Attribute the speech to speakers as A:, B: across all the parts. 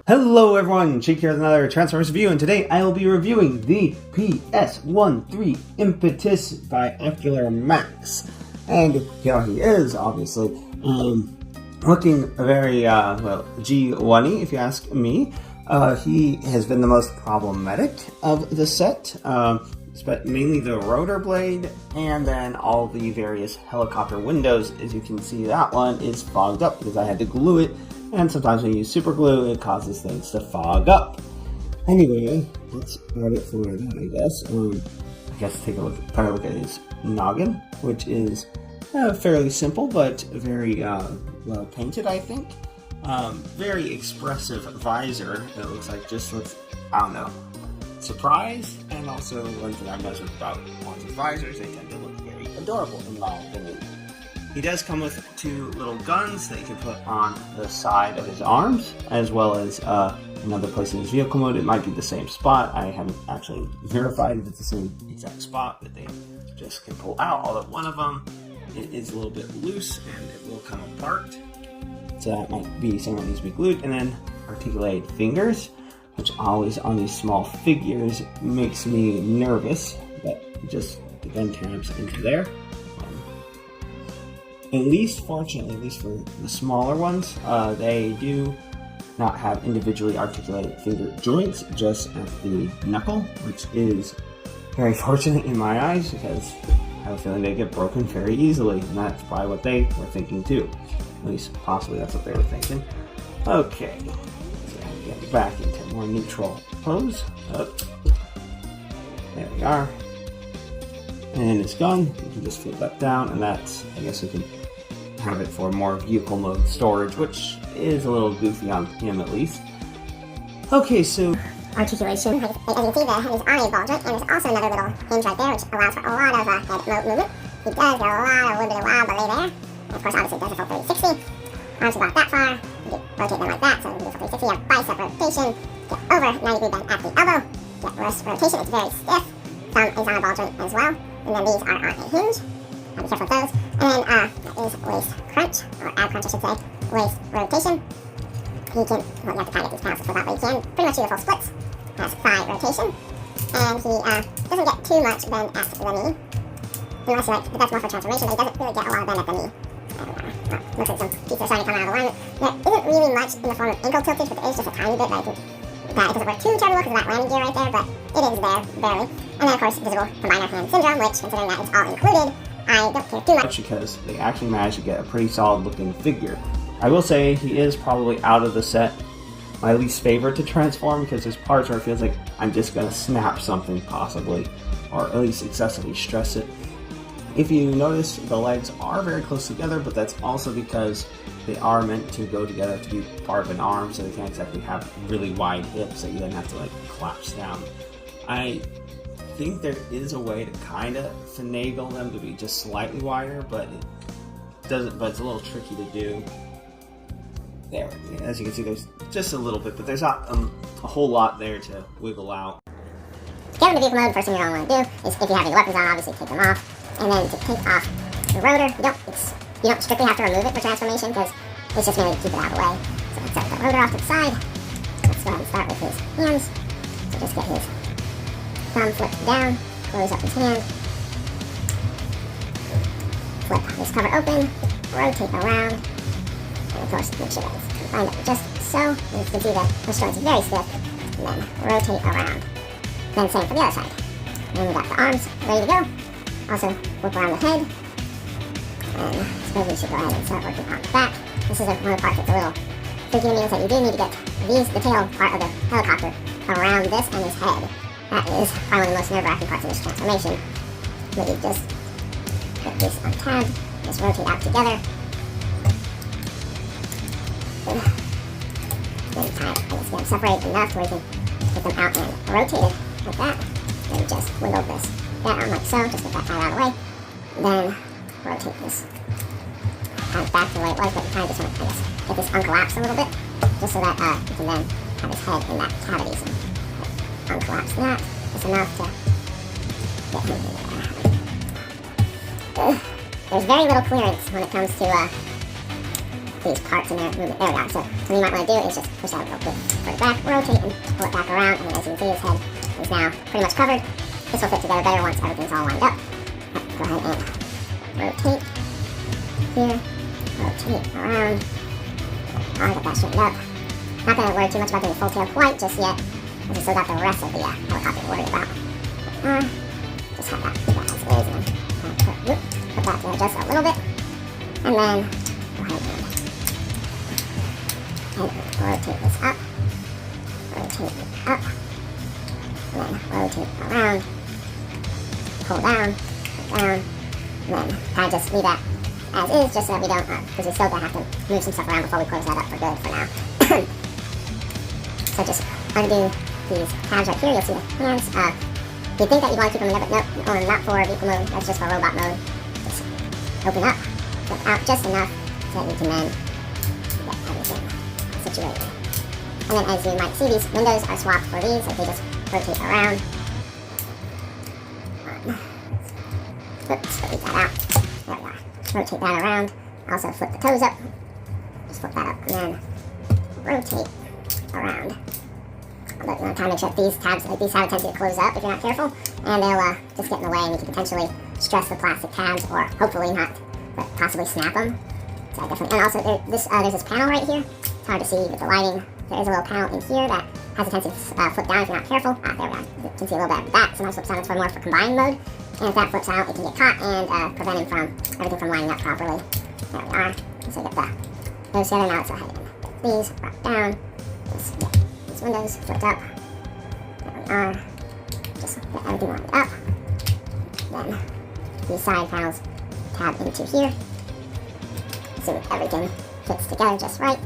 A: Hello everyone, Sheek here with another Transformers review, and today I will be reviewing the PS-13 Impetus by Ocular Max. And here he is, obviously, looking very, G1-y if you ask me. He has been the most problematic of the set, but mainly the rotor blade, and then all the various helicopter windows. As you can see, that one is fogged up because I had to glue it. And sometimes when you use super glue, it causes things to fog up. Anyway, that's about it for that, I guess. Take a look at his noggin, which is fairly simple, but very well painted, I think. Very expressive visor. It looks like I don't know, surprise. And also, one thing I noticed about ones with visors, they tend to look very adorable in my opinion. He does come with two little guns that you can put on the side of his arms, as well as another place in his vehicle mode. It might be the same spot. I haven't actually verified if it's the same exact spot that they just can pull out. Although one of them is a little bit loose and it will come apart. So that might be something that needs to be glued. And then articulated fingers, which always on these small figures makes me nervous. But just the gun tabs into there. Fortunately, at least for the smaller ones, they do not have individually articulated finger joints, just at the knuckle, which is very fortunate in my eyes because I have a feeling they get broken very easily, and that's probably what they were thinking too. At least, possibly that's what they were thinking. Okay, so get back into more neutral pose. There we are. And it's gone. You can just flip that down, and that's, I guess we can have it for more vehicle mode storage, which is a little goofy on him at least. Okay, so
B: articulation. As you can see, the head is on a ball joint, and there's also another little hinge right there, which allows for a lot of head movement. He does get a little bit of wild belay there. And of course, obviously, it does a full 360. Arms go out that far. You can rotate them like that, so you can do a full 360. You have bicep rotation. Get over 90-degree bend at the elbow. Get wrist rotation. It's very stiff. Thumb is on a ball joint as well. And then these are on a hinge. Be careful with those. And that is waist crunch, or ab crunch I should say. Waist rotation. You can, you have to kind of get these panels to flip out, but you can pretty much do the full splits. Has thigh rotation. And he doesn't get too much bend at the knee. Unless you like, but that's more for transformation, but he doesn't really get a lot of bend at the knee. Looks like some pieces are starting to come out of alignment. There isn't really much in the form of ankle tiltage, but there is just a tiny bit, but I think that it doesn't work too terribly because of that landing gear right there, but it is there, barely. And then of course, visible combiner hand syndrome, which, considering that it's all included, I don't care too much.
A: Because they actually managed to get a pretty solid looking figure. I will say he is probably out of the set my least favorite to transform, because there's parts where it feels like I'm just going to snap something possibly, or at least excessively stress it. If you notice, the legs are very close together, but that's also because they are meant to go together to be part of an arm, so they can't exactly have really wide hips that you then have to like collapse down. I think there is a way to kind of finagle them to be just slightly wider, but it doesn't. But it's a little tricky to do. There, as you can see, there's just a little bit, but there's not a whole lot there to wiggle out.
B: To get into vehicle mode, first thing you're going to want to do is, if you have any weapons on, obviously take them off, and then to take off the rotor. You don't strictly have to remove it for transformation because it's just mainly to keep it out of the way. So let's set the rotor off to the side. Let's go ahead and start with his hands. So just get his thumb flipped down, close up his hand, flip his cover open, rotate around, and of course make sure that it's lined up just so. And you can see that the joint's very stiff, and then rotate around. Then same for the other side. And we got the arms ready to go. Also whip around the head, and I suppose we should go ahead and start working on the back. This is one of the parts that's a little tricky to me, is that you do need to get the tail part of the helicopter around this and his head. That is probably one of the most nerve-wracking parts of this transformation. But you just get this untabbed, just rotate out together. Then tie it, get them separated enough where you can get them out and rotate it like that. Then just wiggle this down like so, just get that tied out of the way. Then rotate this kind of back to the way it was, but you kind of just want to, I guess, get this uncollapsed a little bit, just so that you can then have his head in that cavity. So uncollapse that, just enough to get him in there. There's very little clearance when it comes to these parts in their movement. There we are. So what you might want to do is just push that a little bit further back, rotate, and pull it back around. And as you can see, his head is now pretty much covered. This will fit together better once everything's all lined up. Go ahead and rotate here, rotate around. I'll get that straightened up. Not going to worry too much about doing full tail quite just yet, because we still got the rest of the helicopter to worry about. Just have that as is, and put that there just a little bit, and then go ahead and rotate this up, rotate it up, and then rotate around, pull down, and then kind of just leave that as is, just so that we don't, because we still have to move some stuff around before we close that up for good for now. So just undo these tabs right here, you'll see the hands. You'd think that you'd want to keep them in there, but nope, not for vehicle mode, that's just for robot mode. Just open up, flip out just enough so that you can then get everything situated. And then as you might see, these windows are swapped for these, like they just rotate around. Oops, delete that out. There we are. Rotate that around. Also flip the toes up. Just flip that up and then rotate around. But try to make sure that these tabs have a tendency to close up if you're not careful, and they'll just get in the way, and you can potentially stress the plastic tabs, or hopefully not, but possibly snap them. So definitely. And also there's this panel right here. It's hard to see with the lighting. There is a little panel in here that has a tendency to flip down if you're not careful. There we are. You can see a little bit of that. Sometimes flips down. It's more for combined mode. And if that flips out, it can get caught and prevent everything from lining up properly. There we are. So get those together. Now let's go ahead and get these wrapped down. Just get these windows flipped up. There we are. Just get everything lined up. Then these side panels tab into here. So everything fits together just right.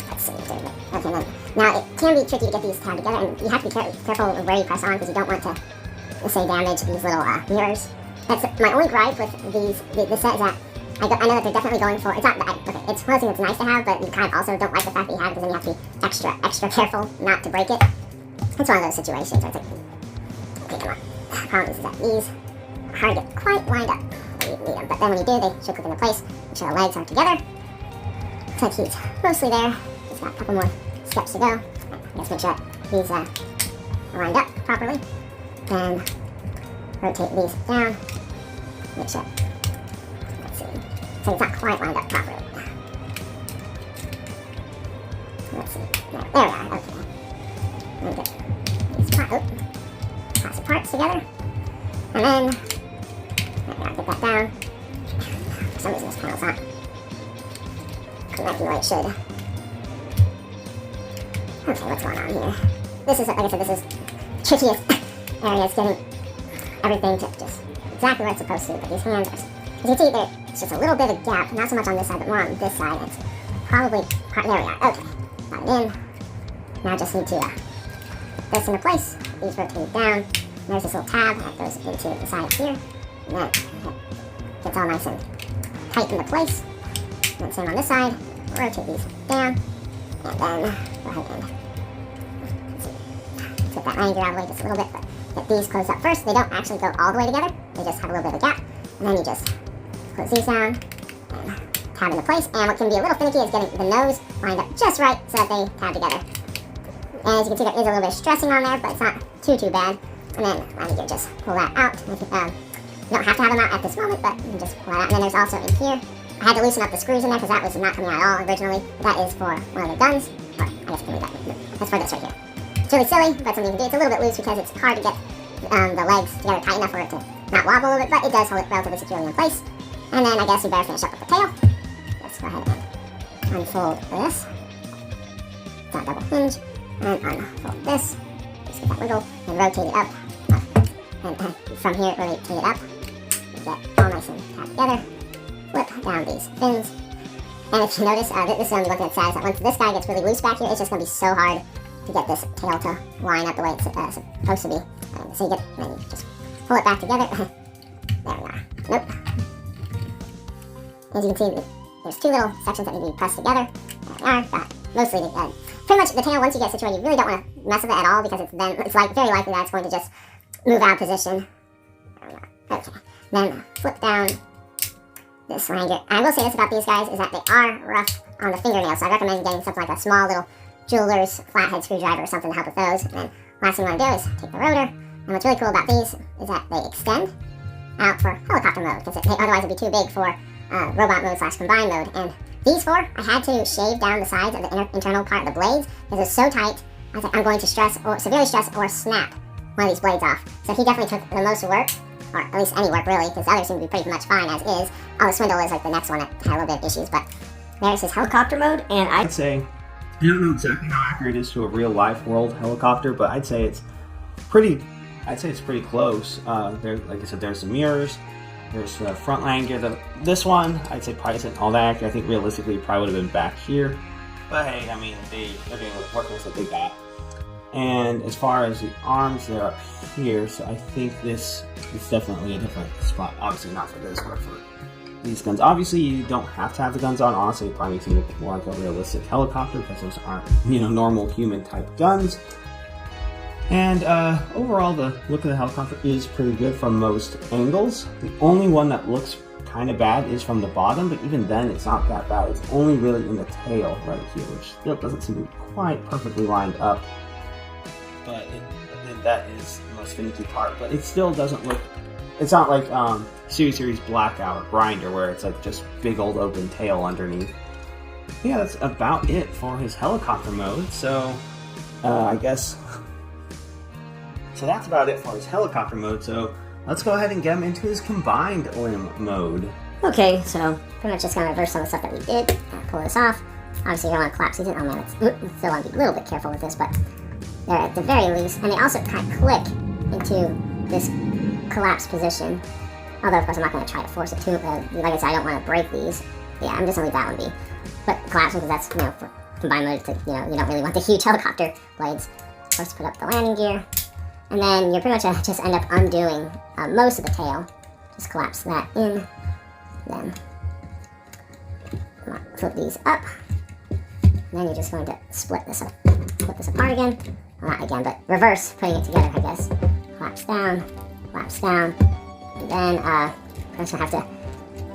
B: Let's see if there's it. Okay, then. Now it can be tricky to get these tabbed together, and you have to be careful of where you press on, because you don't want to, say, damage these little mirrors. That's my only gripe with this set is that I know that they're definitely going for, it's not, okay, it's one of the things that's nice to have, but you kind of also don't like the fact that you have it, because then you have to be extra careful not to break it. It's one of those situations where it's like, okay, come on. The problem is that these are hard to get quite lined up when you need them, but then when you do, they should click into place. Make sure the legs are together. Looks like he's mostly there. Just got a couple more steps to go. Let's make sure these are lined up properly. Then rotate these down. Make sure. Let's see. So it's not quite lined up properly. Let's see. There we are. Okay. And get these plastic parts together. And then there we are. Get that down. For some reason this panel's not connecting the way it should. Okay, what's going on here? This is, like I said, this is trickiest area. It's getting everything to just exactly where it's supposed to be. But these hands are, as you can see, there's just a little bit of gap. Not so much on this side, but more on this side. It's probably, there we are. Okay, got it in. Now I just need to put this into place. These rotate down. There's this little tab that goes into the side here. And that gets all nice and tight into place. And then same on this side. Rotate these down. And then go ahead and get that landing gear out of the way just a little bit, but get these closed up first. They don't actually go all the way together. They just have a little bit of a gap. And then you just close these down and tab into place. And what can be a little finicky is getting the nose lined up just right so that they tab together. And as you can see, there is a little bit of stressing on there, but it's not too bad. And then landing gear, just pull that out. You don't have to have them out at this moment, but you can just pull that out. And then there's also in here, I had to loosen up the screws in there because that was not coming out at all originally. That is for one of the guns. Or I guess I can leave that. That's for this right here. It's really silly, but something you can do. It's a little bit loose because it's hard to get the legs together tight enough for it to not wobble a little bit, but it does hold it relatively securely in place. And then I guess we better finish up with the tail. Let's go ahead and unfold this. It's not double hinge. And unfold this. Just get that wiggle and rotate it up. And from here, rotate it up. Get all nice and tapped together. Flip down these fins. And if you notice, this is only one thing that's sad, is that once this guy gets really loose back here, it's just going to be so hard to get this tail to line up the way it's supposed to be. So you then you just pull it back together. There we are. Nope. As you can see, there's two little sections that need to be pressed together. There we are. Got mostly pretty much the tail. Once you get situated, you really don't want to mess with it at all, because it's like very likely that it's going to just move out of position. There we are. Okay. Then flip down this lanyard. I will say this about these guys is that they are rough on the fingernails, so I recommend getting something like a small little jeweler's flathead screwdriver or something to help with those. And then last thing you want to do is take the rotor. And what's really cool about these is that they extend out for helicopter mode, because otherwise it'd be too big for robot mode / combined mode. And these four, I had to shave down the sides of the internal part of the blades because it's so tight. I was like, I'm going to severely stress or snap one of these blades off. So he definitely took the most work, or at least any work really, because the others seem to be pretty much fine as is. Oh, the swindle is like the next one that had a little bit of issues, but there's his helicopter mode, and
A: I'd say, I don't know exactly how accurate it is to a real life world helicopter, but I'd say it's pretty close. There, like I said, there's the mirrors, there's the front lanyard. This one, I'd say probably isn't all that accurate. I think realistically it probably would have been back here. But hey, I mean, they're working with what they got. And as far as the arms, they're up here, so I think this is definitely a different spot. Obviously not for this, but for these guns. Obviously, you don't have to have the guns on. Honestly, it probably makes it look more like a realistic helicopter because those aren't, normal human type guns. And overall, the look of the helicopter is pretty good from most angles. The only one that looks kind of bad is from the bottom, but even then, it's not that bad. It's only really in the tail right here, which still doesn't seem to be quite perfectly lined up. But that is the most finicky part. But it still doesn't look. It's not like Series Blackout or Grinder, where it's like just big old open tail underneath. Yeah, that's about it for his helicopter mode. So I guess. So that's about it for his helicopter mode. So let's go ahead and get him into his combined limb mode.
B: Okay, so pretty much just gonna reverse some of the stuff that we did. Pull this off. Obviously, you don't want to collapse these. Oh man, still want to be a little bit careful with this, but they're at the very least, and they also kind of click into this collapsed position. Although, of course, I'm not going to try to force it too. Like I said, I don't want to break these. Yeah, I'm just going to leave that one be. But collapsing, because that's, for combined mode, to, you don't really want the huge helicopter blades. First, put up the landing gear. And then you're pretty much just end up undoing most of the tail. Just collapse that in. Then flip these up. And then you're just going to split this apart again. Well, not again, but reverse putting it together, I guess. Collapse down. And then, first I have to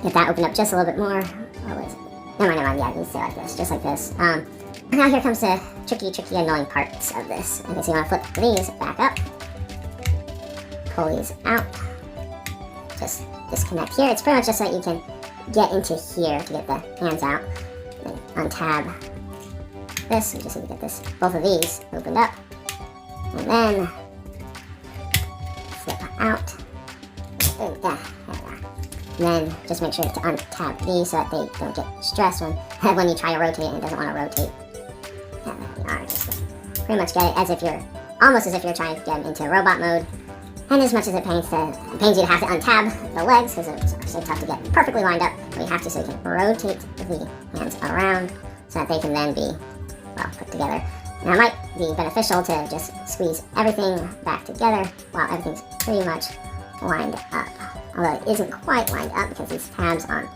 B: get that opened up just a little bit more. What was it? Never mind, yeah, you can stay like this, just like this. Now here comes the tricky, annoying parts of this. Okay, so you want to flip these back up. Pull these out. Just disconnect here. It's pretty much just so that you can get into here to get the hands out. Then untab this. We just need to get both of these opened up. And then flip out. There we are. And then just make sure to untab these so that they don't get stressed when you try to rotate it and it doesn't want to rotate. Yeah, there we are. Just pretty much get it almost as if you're trying to get them into robot mode. And as much as it pains you to have to untab the legs, because it's so tough to get perfectly lined up, but you have to so you can rotate the hands around so that they can then be, well, put together. Now it might be beneficial to just squeeze everything back together while everything's pretty much lined up. Although it isn't quite lined up because these tabs on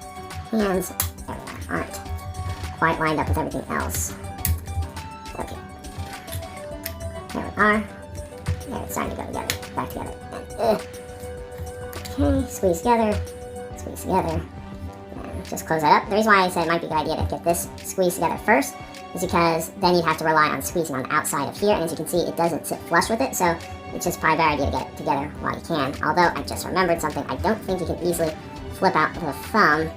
B: hands aren't quite lined up with everything else. Okay. There we are. There, it's starting to go together, back together. Okay, squeeze together, and just close that up. The reason why I said it might be a good idea to get this squeezed together first is because then you'd have to rely on squeezing on the outside of here, and as you can see, it doesn't sit flush with it, so it's just probably a better idea to get it together while you can. Although, I just remembered something. I don't think you can easily flip out the thumb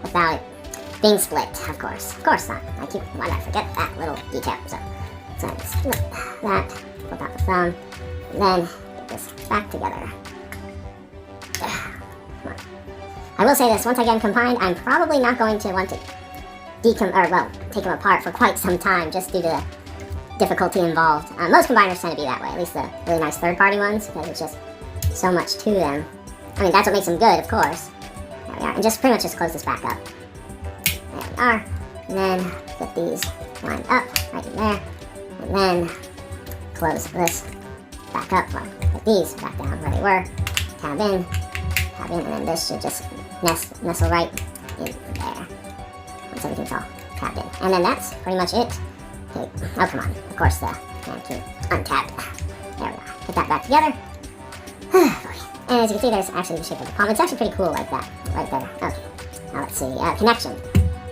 B: without it being split, of course. Of course not. Why did I forget that little detail? So I just flip that, flip out the thumb, and then get this back together. I will say this, once I get them combined, I'm probably not going to want to take them apart for quite some time, just due to the difficulty involved. Most combiners tend to be that way, at least the really nice third-party ones, because it's just so much to them. I mean, that's what makes them good, of course. There we are, and just pretty much just close this back up. There we are, and then get these lined up right in there, and then close this back up, well, put these back down where they were, tab in, and then this should just nestle right in there, once everything's all tabbed in. And then that's pretty much it. Okay. Oh, come on. Of course, the hand key untabbed. There we are. Put that back together. And as you can see, there's actually the shape of the palm. It's actually pretty cool like that, right there. Okay. let's see, connection.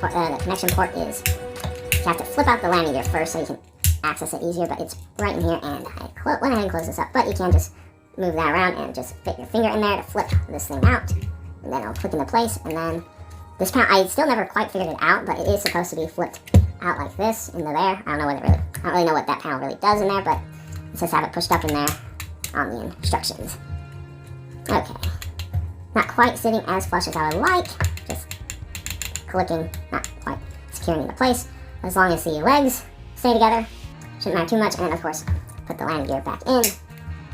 B: The connection port is, you have to flip out the landing gear first so you can access it easier, but it's right in here, and I went ahead and closed this up, but you can just move that around and just fit your finger in there to flip this thing out, and then it'll click into place. And then this panel, I still never quite figured it out, but it is supposed to be flipped out like this into there. I don't really know what that panel really does in there, but it says have it pushed up in there on the instructions. Okay, not quite sitting as flush as I would like, just clicking, not quite securing into place. As long as the legs stay together, shouldn't matter too much. And then of course, put the landing gear back in,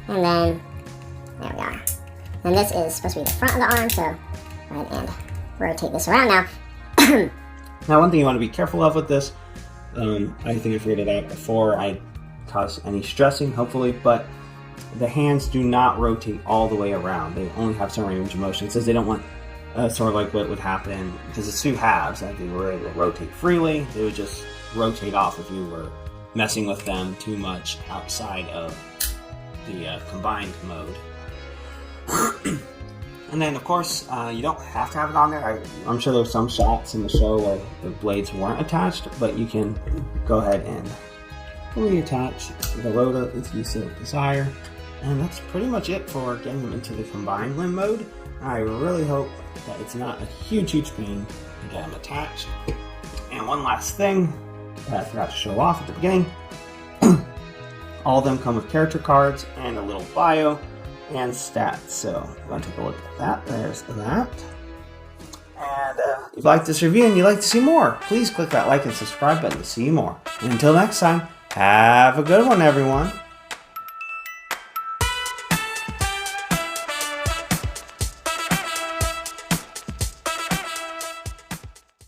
B: and then there we are. And this is supposed to be the front of the arm, so go ahead and rotate this around now.
A: Now, one thing you want to be careful of with this, I think I figured it out before I caused any stressing, hopefully, but the hands do not rotate all the way around. They only have some range of motion. It says they don't want sort of like what would happen, because it's two halves, like they were able to rotate freely, they would just rotate off if you were messing with them too much outside of the combined mode. And then, of course, you don't have to have it on there. I'm sure there's some shots in the show where the blades weren't attached, but you can go ahead and reattach the rotor if you so desire. And that's pretty much it for getting them into the combined limb mode. I really hope that it's not a huge pain to get them attached. And one last thing that I forgot to show off at the beginning. All of them come with character cards and a little bio and stats. So I'm going to take a look at that. There's that. And if you like this review and you'd like to see more, please click that like and subscribe button to see more. And until next time, have a good one, everyone.